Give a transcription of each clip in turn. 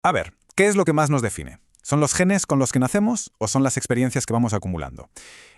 A ver, ¿qué es lo que más nos define? ¿Son los genes con los que nacemos o son las experiencias que vamos acumulando?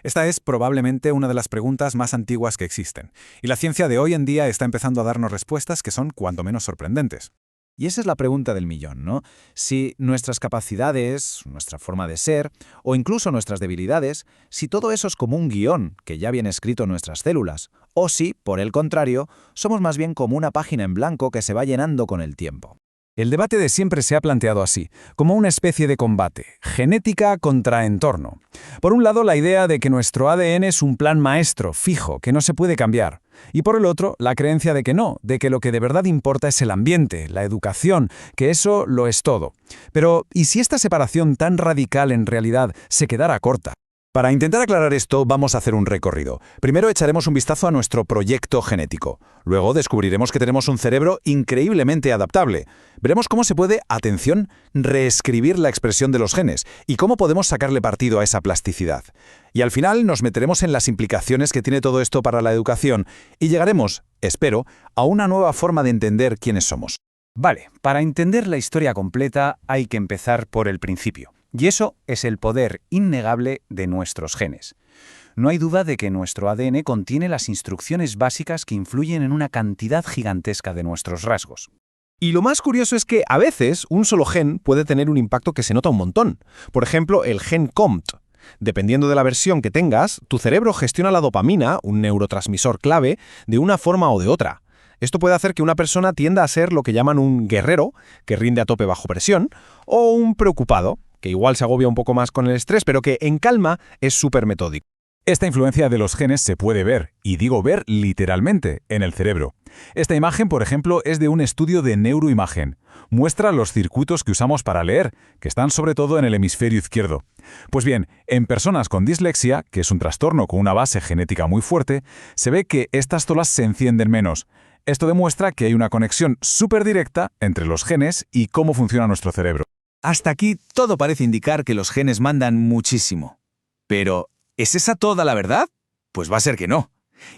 Esta es probablemente una de las preguntas más antiguas que existen, y la ciencia de hoy en día está empezando a darnos respuestas que son cuanto menos sorprendentes. Y esa es la pregunta del millón, ¿no? Si nuestras capacidades, nuestra forma de ser, o incluso nuestras debilidades, si todo eso es como un guión que ya viene escrito en nuestras células, o si, por el contrario, somos más bien como una página en blanco que se va llenando con el tiempo. El debate de siempre se ha planteado así, como una especie de combate, genética contra entorno. Por un lado, la idea de que nuestro ADN es un plan maestro, fijo, que no se puede cambiar. Y por el otro, la creencia de que no, de que lo que de verdad importa es el ambiente, la educación, que eso lo es todo. Pero, ¿y si esta separación tan radical en realidad se quedara corta? Para intentar aclarar esto, vamos a hacer un recorrido. Primero echaremos un vistazo a nuestro proyecto genético. Luego descubriremos que tenemos un cerebro increíblemente adaptable. Veremos cómo se puede, atención, reescribir la expresión de los genes y cómo podemos sacarle partido a esa plasticidad. Y al final nos meteremos en las implicaciones que tiene todo esto para la educación y llegaremos, espero, a una nueva forma de entender quiénes somos. Vale, para entender la historia completa hay que empezar por el principio. Y eso es el poder innegable de nuestros genes. No hay duda de que nuestro ADN contiene las instrucciones básicas que influyen en una cantidad gigantesca de nuestros rasgos. Y lo más curioso es que, a veces, un solo gen puede tener un impacto que se nota un montón. Por ejemplo, el gen COMT. Dependiendo de la versión que tengas, tu cerebro gestiona la dopamina, un neurotransmisor clave, de una forma o de otra. Esto puede hacer que una persona tienda a ser lo que llaman un guerrero, que rinde a tope bajo presión, o un preocupado, que igual se agobia un poco más con el estrés, pero que en calma es súper metódico. Esta influencia de los genes se puede ver, y digo ver literalmente, en el cerebro. Esta imagen, por ejemplo, es de un estudio de neuroimagen. Muestra los circuitos que usamos para leer, que están sobre todo en el hemisferio izquierdo. Pues bien, en personas con dislexia, que es un trastorno con una base genética muy fuerte, se ve que estas zonas se encienden menos. Esto demuestra que hay una conexión súper directa entre los genes y cómo funciona nuestro cerebro. Hasta aquí todo parece indicar que los genes mandan muchísimo. Pero, ¿es esa toda la verdad? Pues va a ser que no.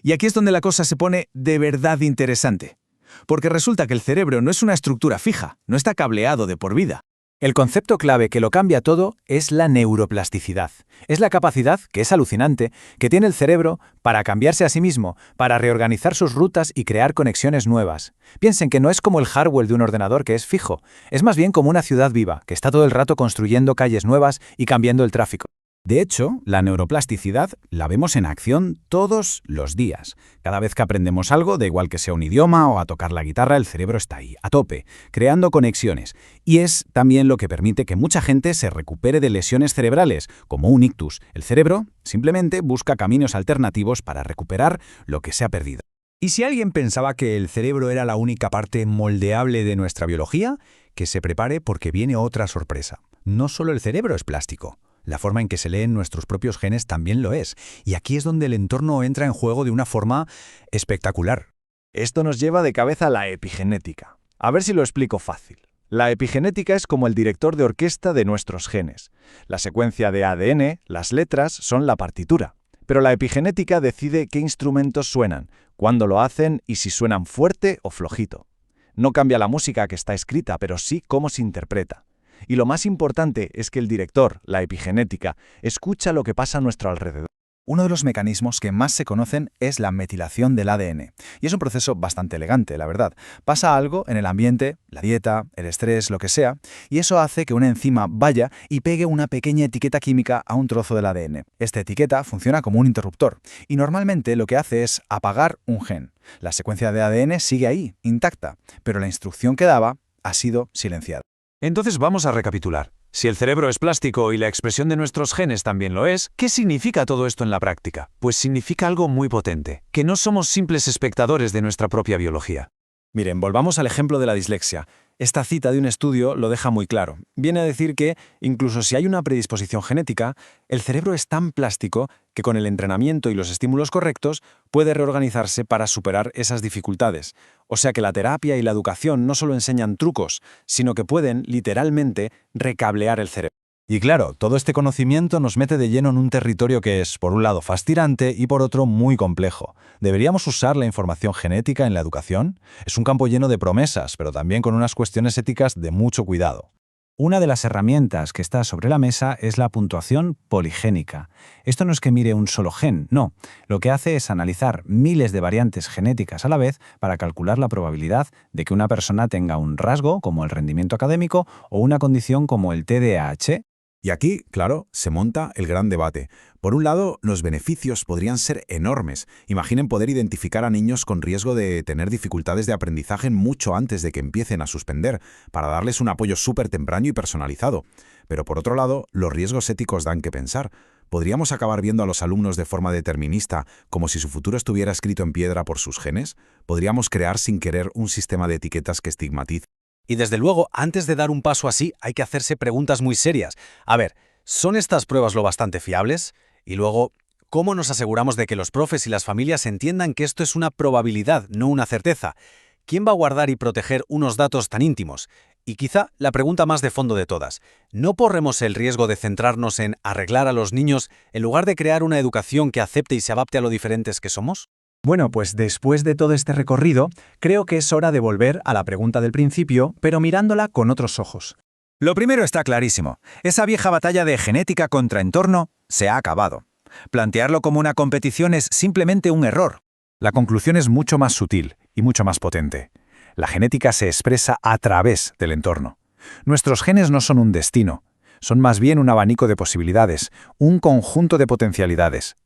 Y aquí es donde la cosa se pone de verdad interesante. Porque resulta que el cerebro no es una estructura fija, no está cableado de por vida. El concepto clave que lo cambia todo es la neuroplasticidad. Es la capacidad, que es alucinante, que tiene el cerebro para cambiarse a sí mismo, para reorganizar sus rutas y crear conexiones nuevas. Piensen que no es como el hardware de un ordenador que es fijo, es más bien como una ciudad viva, que está todo el rato construyendo calles nuevas y cambiando el tráfico. De hecho, la neuroplasticidad la vemos en acción todos los días. Cada vez que aprendemos algo, da igual que sea un idioma o a tocar la guitarra, el cerebro está ahí, a tope, creando conexiones. Y es también lo que permite que mucha gente se recupere de lesiones cerebrales, como un ictus. El cerebro simplemente busca caminos alternativos para recuperar lo que se ha perdido. ¿Y si alguien pensaba que el cerebro era la única parte moldeable de nuestra biología? Que se prepare porque viene otra sorpresa. No solo el cerebro es plástico. La forma en que se leen nuestros propios genes también lo es. Y aquí es donde el entorno entra en juego de una forma espectacular. Esto nos lleva de cabeza a la epigenética. A ver si lo explico fácil. La epigenética es como el director de orquesta de nuestros genes. La secuencia de ADN, las letras, son la partitura. Pero la epigenética decide qué instrumentos suenan, cuándo lo hacen y si suenan fuerte o flojito. No cambia la música que está escrita, pero sí cómo se interpreta. Y lo más importante es que el director, la epigenética, escucha lo que pasa a nuestro alrededor. Uno de los mecanismos que más se conocen es la metilación del ADN. Y es un proceso bastante elegante, la verdad. Pasa algo en el ambiente, la dieta, el estrés, lo que sea, y eso hace que una enzima vaya y pegue una pequeña etiqueta química a un trozo del ADN. Esta etiqueta funciona como un interruptor, y normalmente lo que hace es apagar un gen. La secuencia de ADN sigue ahí, intacta, pero la instrucción que daba ha sido silenciada. Entonces vamos a recapitular. Si el cerebro es plástico y la expresión de nuestros genes también lo es, ¿qué significa todo esto en la práctica? Pues significa algo muy potente, que no somos simples espectadores de nuestra propia biología. Miren, volvamos al ejemplo de la dislexia. Esta cita de un estudio lo deja muy claro. Viene a decir que, incluso si hay una predisposición genética, el cerebro es tan plástico que con el entrenamiento y los estímulos correctos puede reorganizarse para superar esas dificultades. O sea que la terapia y la educación no solo enseñan trucos, sino que pueden, literalmente, recablear el cerebro. Y claro, todo este conocimiento nos mete de lleno en un territorio que es, por un lado, fascinante y por otro, muy complejo. ¿Deberíamos usar la información genética en la educación? Es un campo lleno de promesas, pero también con unas cuestiones éticas de mucho cuidado. Una de las herramientas que está sobre la mesa es la puntuación poligénica. Esto no es que mire un solo gen, no. Lo que hace es analizar miles de variantes genéticas a la vez para calcular la probabilidad de que una persona tenga un rasgo, como el rendimiento académico, o una condición como el TDAH. Y aquí, claro, se monta el gran debate. Por un lado, los beneficios podrían ser enormes. Imaginen poder identificar a niños con riesgo de tener dificultades de aprendizaje mucho antes de que empiecen a suspender, para darles un apoyo súper temprano y personalizado. Pero por otro lado, los riesgos éticos dan que pensar. ¿Podríamos acabar viendo a los alumnos de forma determinista, como si su futuro estuviera escrito en piedra por sus genes? ¿Podríamos crear sin querer un sistema de etiquetas que estigmatice? Y desde luego, antes de dar un paso así, hay que hacerse preguntas muy serias. A ver, ¿son estas pruebas lo bastante fiables? Y luego, ¿cómo nos aseguramos de que los profes y las familias entiendan que esto es una probabilidad, no una certeza? ¿Quién va a guardar y proteger unos datos tan íntimos? Y quizá la pregunta más de fondo de todas, ¿no corremos el riesgo de centrarnos en arreglar a los niños en lugar de crear una educación que acepte y se adapte a lo diferentes que somos? Bueno, pues después de todo este recorrido, creo que es hora de volver a la pregunta del principio, pero mirándola con otros ojos. Lo primero está clarísimo. Esa vieja batalla de genética contra entorno se ha acabado. Plantearlo como una competición es simplemente un error. La conclusión es mucho más sutil y mucho más potente. La genética se expresa a través del entorno. Nuestros genes no son un destino, son más bien un abanico de posibilidades, un conjunto de potencialidades.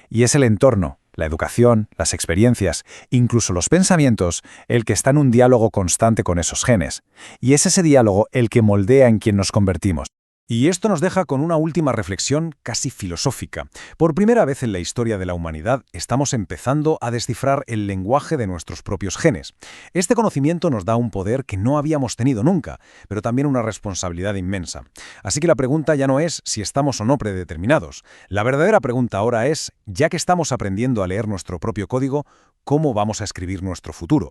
Y es el entorno, la educación, las experiencias, incluso los pensamientos, el que está en un diálogo constante con esos genes. Y es ese diálogo el que moldea en quien nos convertimos. Y esto nos deja con una última reflexión casi filosófica. Por primera vez en la historia de la humanidad estamos empezando a descifrar el lenguaje de nuestros propios genes. Este conocimiento nos da un poder que no habíamos tenido nunca, pero también una responsabilidad inmensa. Así que la pregunta ya no es si estamos o no predeterminados. La verdadera pregunta ahora es, ya que estamos aprendiendo a leer nuestro propio código, ¿cómo vamos a escribir nuestro futuro?